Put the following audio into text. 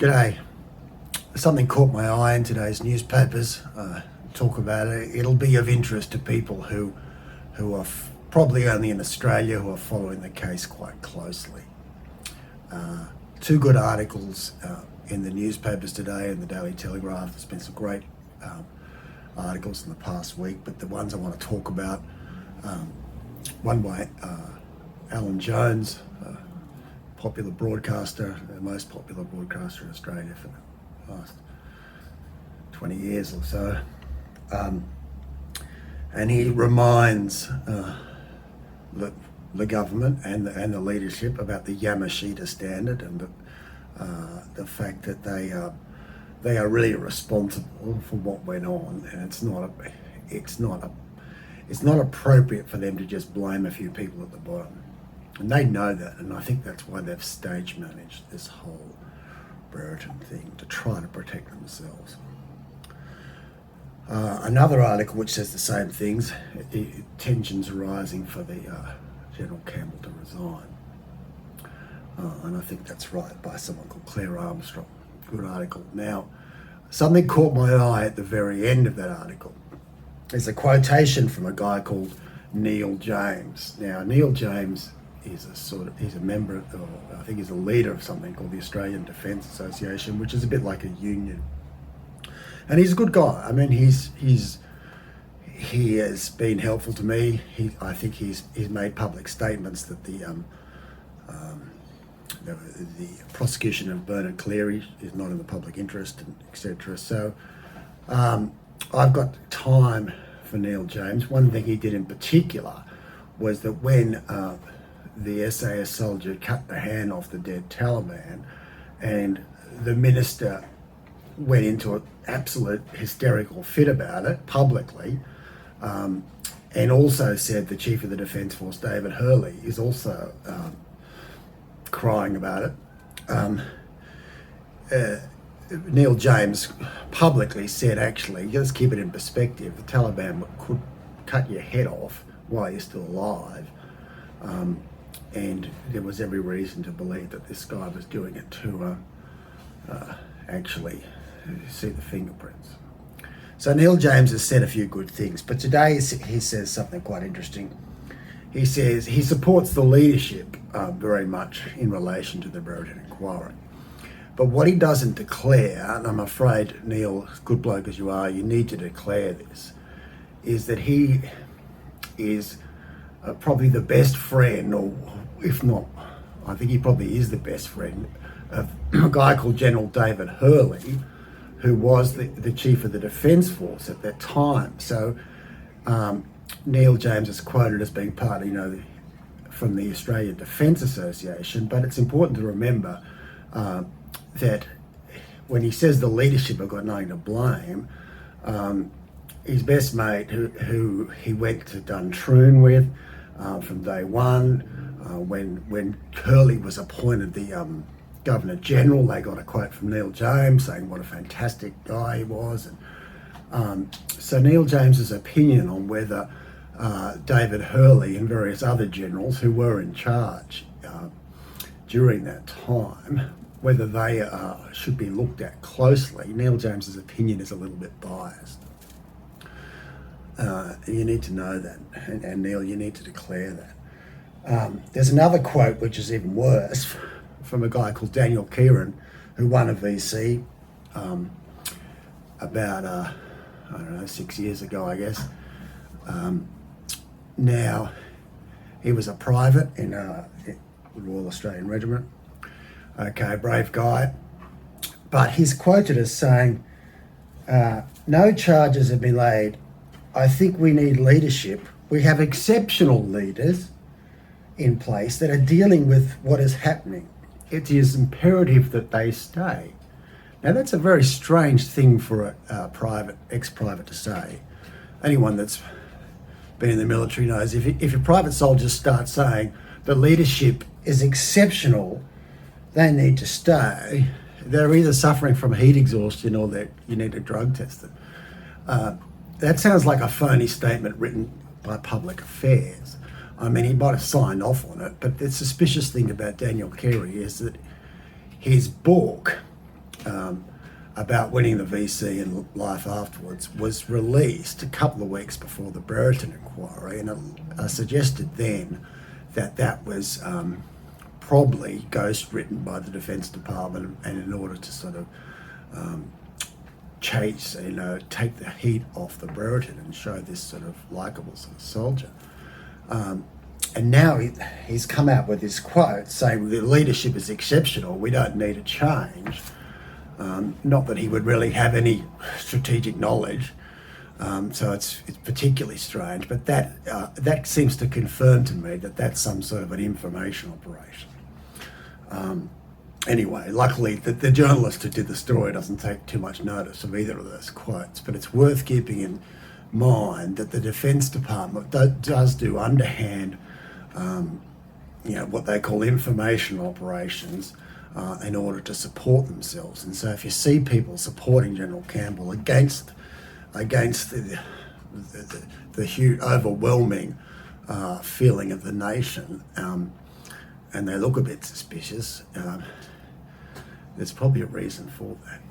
G'day. Something caught my eye in today's newspapers. Talk about it. It'll be of interest to people who are probably only in Australia, who are following the case quite closely. Two good articles in the newspapers today, in the Daily Telegraph. There's been some great articles in the past week, but the ones I want to talk about, one by Alan Jones, popular broadcaster, the most popular broadcaster in Australia for the last 20 years or so. And he reminds the government and the leadership about the Yamashita standard and the fact that they are really responsible for what went on, and it's not appropriate for them to just blame a few people at the bottom. And they know that, and I think that's why they've stage managed this whole Brereton thing, to try to protect themselves. Another article which says the same things, tensions arising for the General Campbell to resign. And I think that's right, by someone called Claire Armstrong. Good article. Now, something caught my eye at the very end of that article. There's a quotation from a guy called Neil James. Now, Neil James is he's a member of, I think he's a leader of something called the Australian Defence Association, which is a bit like a union. And he's a good guy. I mean, he has been helpful to me. I think he's made public statements that the prosecution of Bernard Cleary is not in the public interest, etc. So I've got time for Neil James. One thing he did in particular was that when the SAS soldier cut the hand off the dead Taliban, and the minister went into an absolute hysterical fit about it publicly, and also said the Chief of the Defence Force, David Hurley, is also crying about it. Neil James publicly said, actually, let's keep it in perspective, the Taliban could cut your head off while you're still alive. And there was every reason to believe that this guy was doing it to actually see the fingerprints. So Neil James has said a few good things, but today he says something quite interesting. He says he supports the leadership very much in relation to the Brereton inquiry. But what he doesn't declare, and I'm afraid, Neil, good bloke as you are, you need to declare this, is that he is probably the best friend, or if not, I think he probably is the best friend, of a guy called General David Hurley, who was the Chief of the Defence Force at that time. So Neil James is quoted as being part of, from the Australian Defence Association, but it's important to remember that when he says the leadership have got nothing to blame, his best mate, who he went to Duntroon with from day one, when Hurley was appointed the Governor General, they got a quote from Neil James saying what a fantastic guy he was. And so Neil James's opinion on whether David Hurley and various other generals who were in charge during that time, whether they should be looked at closely, Neil James's opinion is a little bit biased. You need to know that, and Neil, you need to declare that. There's another quote which is even worse, from a guy called Daniel Keighran, who won a VC about 6 years ago, I guess. Now, he was a private in the Royal Australian Regiment. Okay, brave guy. But he's quoted as saying, no charges have been laid. I think we need leadership. We have exceptional leaders in place that are dealing with what is happening. It is imperative that they stay. Now, that's a very strange thing for a ex-private to say. Anyone that's been in the military knows if your private soldiers start saying the leadership is exceptional, they need to stay, they're either suffering from heat exhaustion or that you need to drug test them. That sounds like a phony statement written by Public Affairs. I mean, he might have signed off on it, but the suspicious thing about Daniel Keighran is that his book about winning the VC and life afterwards was released a couple of weeks before the Brereton inquiry, and it suggested then that that was probably ghost-written by the Defence Department, and in order to sort of chase, take the heat off the Brereton and show this sort of likeable sort of soldier. And now he's come out with this quote saying the leadership is exceptional, we don't need a change. Not that he would really have any strategic knowledge, so it's particularly strange, but that seems to confirm to me that that's some sort of an information operation. Anyway, luckily the journalist who did the story doesn't take too much notice of either of those quotes, but it's worth keeping in mind that the Defence Department does do underhand, what they call information operations in order to support themselves. And so if you see people supporting General Campbell against the huge, overwhelming feeling of the nation, and they look a bit suspicious, there's probably a reason for that.